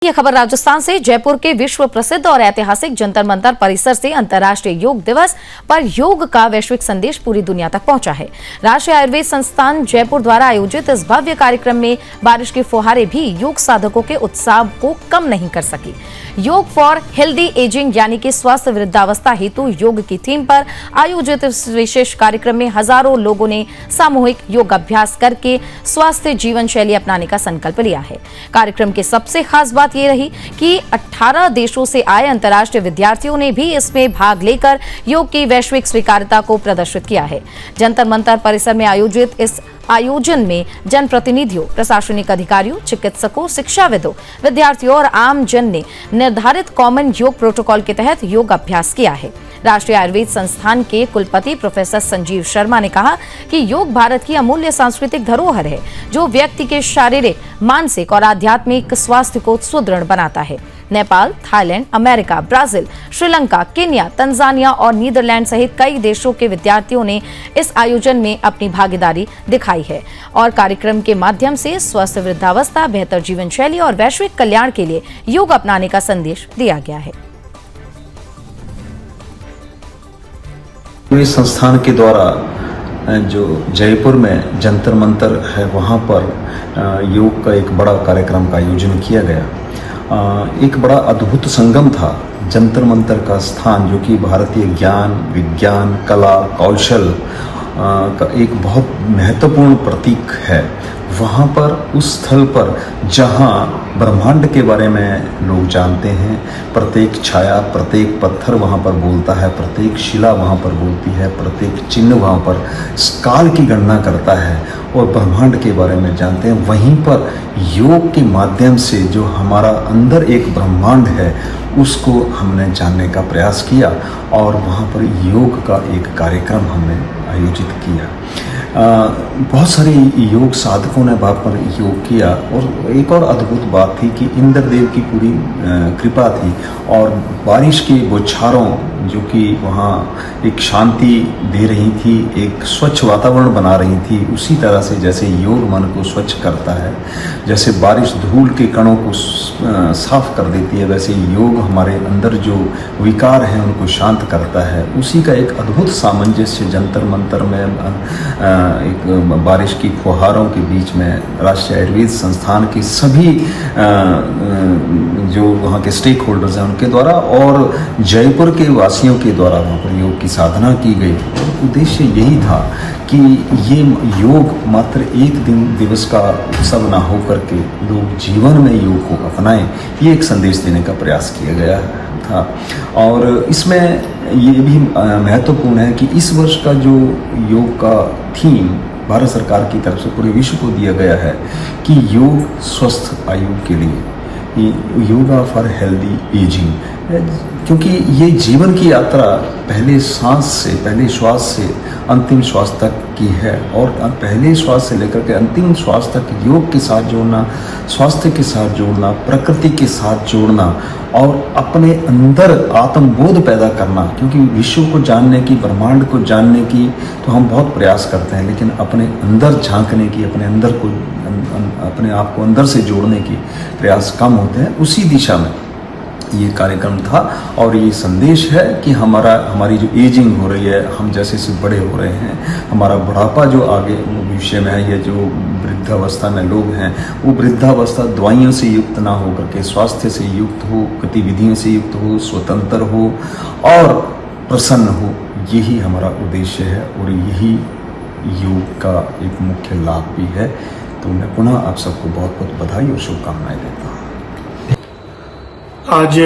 यह खबर राजस्थान से। जयपुर के विश्व प्रसिद्ध और ऐतिहासिक जंतर मंतर परिसर से अंतर्राष्ट्रीय योग दिवस पर योग का वैश्विक संदेश पूरी दुनिया तक पहुंचा है। राष्ट्रीय आयुर्वेद संस्थान जयपुर द्वारा आयोजित इस भव्य कार्यक्रम में बारिश की फुहारें भी योग साधकों के उत्साह को कम नहीं कर सकी। योग फॉर हेल्दी एजिंग यानी कि स्वस्थ वृद्धावस्था हेतु योग की थीम पर आयोजित इस विशेष कार्यक्रम में हजारों लोगों ने सामूहिक योग अभ्यास करके स्वस्थ जीवन शैली अपनाने का संकल्प लिया है। कार्यक्रम की सबसे खास बात ये रही कि 18 देशों से आए अंतर्राष्ट्रीय विद्यार्थियों ने भी इसमें भाग लेकर योग की वैश्विक स्वीकार्यता को प्रदर्शित किया है। जंतर मंतर परिसर में आयोजित इस आयोजन में जनप्रतिनिधियों, प्रशासनिक अधिकारियों, चिकित्सकों, शिक्षाविदों, विद्यार्थियों और आम जन ने निर्धारित कॉमन योग प्रोटोकॉल के तहत योग अभ्यास किया है। राष्ट्रीय आयुर्वेद संस्थान के कुलपति प्रोफेसर संजीव शर्मा ने कहा कि योग भारत की अमूल्य सांस्कृतिक धरोहर है, जो व्यक्ति के शारीरिक, मानसिक और आध्यात्मिक स्वास्थ्य को सुदृढ़ बनाता है। Nepal, Thailand, America, Brazil, Sri Lanka, Kenya, Tanzania और नीदरलैंड सहित कई देशों के विद्यार्थियों ने इस आयोजन में अपनी भागीदारी दिखाई है और कार्यक्रम के माध्यम से स्वस्थ वृद्धावस्था, बेहतर जीवन शैली और वैश्विक कल्याण के लिए योग अपनाने का संदेश दिया गया है। संस्थान के द्वारा जो जयपुर में जंतर मंतर है, वहाँ पर योग का एक बड़ा कार्यक्रम का आयोजन किया गया। एक बड़ा अद्भुत संगम था। जंतर मंतर का स्थान, जो कि भारतीय ज्ञान, विज्ञान, कला, कौशल का एक बहुत महत्वपूर्ण प्रतीक है। वहाँ पर, उस स्थल पर जहाँ ब्रह्मांड के बारे में लोग जानते हैं, प्रत्येक छाया, प्रत्येक पत्थर वहाँ पर बोलता है, प्रत्येक शिला वहाँ पर बोलती है, प्रत्येक चिन्ह वहाँ पर काल की गणना करता है और ब्रह्मांड के बारे में जानते हैं। वहीं पर योग के माध्यम से जो हमारा अंदर एक ब्रह्मांड है, उसको हमने जानने का प्रयास किया और वहाँ पर योग का एक कार्यक्रम हमने आयोजित किया। बहुत सारे योग साधकों ने वहाँ पर योग किया और एक और अद्भुत बात थी कि इंद्रदेव की पूरी कृपा थी और बारिश की बौछारों जो कि वहाँ एक शांति दे रही थी, एक स्वच्छ वातावरण बना रही थी। उसी तरह से जैसे योग मन को स्वच्छ करता है, जैसे बारिश धूल के कणों को साफ कर देती है, वैसे योग हमारे अंदर जो विकार हैं उनको शांत करता है। उसी का एक अद्भुत सामंजस्य जंतर मंतर में एक बारिश की फुहारों के बीच में राष्ट्रीय आयुर्वेद संस्थान के सभी जो वहाँ के स्टेक होल्डर्स हैं उनके द्वारा और जयपुर के वासियों के द्वारा वहाँ पर योग की साधना की गई। उद्देश्य यही था कि ये योग मात्र एक दिवस का उत्सव ना हो करके लोग जीवन में योग को अपनाएं, ये एक संदेश देने का प्रयास किया गया था। और इसमें ये भी महत्वपूर्ण है कि इस वर्ष का जो योग का थीम भारत सरकार की तरफ से पूरे विश्व को दिया गया है कि योग स्वस्थ आयु के लिए, योगा फॉर हेल्दी एजिंग, क्योंकि ये जीवन की यात्रा पहले श्वास से अंतिम श्वास तक की है और पहले श्वास से लेकर के अंतिम श्वास तक योग के साथ जोड़ना, स्वास्थ्य के साथ जोड़ना, प्रकृति के साथ जोड़ना और अपने अंदर आत्मबोध पैदा करना। क्योंकि विश्व को जानने की, ब्रह्मांड को जानने की तो हम बहुत प्रयास करते हैं, लेकिन अपने अंदर झांकने की, अपने आप को अंदर से जोड़ने की प्रयास कम होते हैं। उसी दिशा में ये कार्यक्रम था और ये संदेश है कि हमारी जो एजिंग हो रही है, हम जैसे से बड़े हो रहे हैं, हमारा बुढ़ापा जो आगे भविष्य में है, ये जो वृद्धावस्था में लोग हैं, वो वृद्धावस्था दवाइयों से युक्त ना हो करके स्वास्थ्य से युक्त हो, गतिविधियों से युक्त हो, स्वतंत्र हो और प्रसन्न हो। यही हमारा उद्देश्य है और यही योग का एक मुख्य लाभ भी है। तो मैं पुनः आप सबको बहुत बहुत बधाई और शुभकामनाएं देता हूँ। आज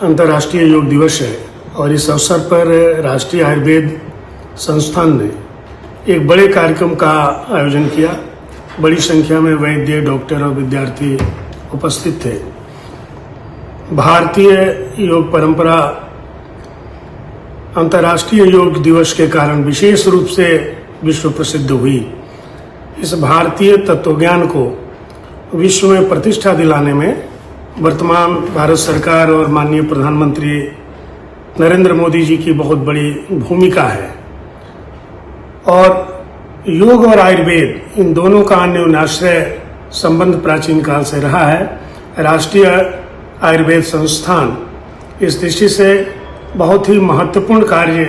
अंतर्राष्ट्रीय योग दिवस है और इस अवसर पर राष्ट्रीय आयुर्वेद संस्थान ने एक बड़े कार्यक्रम का आयोजन किया। बड़ी संख्या में वैद्य, डॉक्टर और विद्यार्थी उपस्थित थे। भारतीय योग परंपरा अंतर्राष्ट्रीय योग दिवस के कारण विशेष रूप से विश्व प्रसिद्ध हुई। इस भारतीय तत्वज्ञान को विश्व में प्रतिष्ठा दिलाने में वर्तमान भारत सरकार और माननीय प्रधानमंत्री नरेंद्र मोदी जी की बहुत बड़ी भूमिका है और योग और आयुर्वेद इन दोनों का अन्योन्याश्रय संबंध प्राचीन काल से रहा है। राष्ट्रीय आयुर्वेद संस्थान इस दृष्टि से बहुत ही महत्वपूर्ण कार्य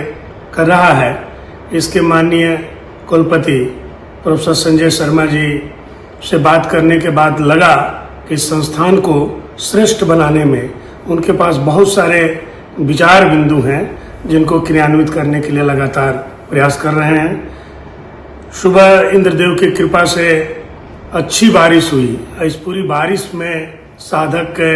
कर रहा है। इसके माननीय कुलपति प्रोफेसर संजय शर्मा जी से बात करने के बाद लगा कि इस संस्थान को श्रेष्ठ बनाने में उनके पास बहुत सारे विचार बिंदु हैं जिनको क्रियान्वित करने के लिए लगातार प्रयास कर रहे हैं। सुबह इंद्रदेव की कृपा से अच्छी बारिश हुई। इस पूरी बारिश में साधक के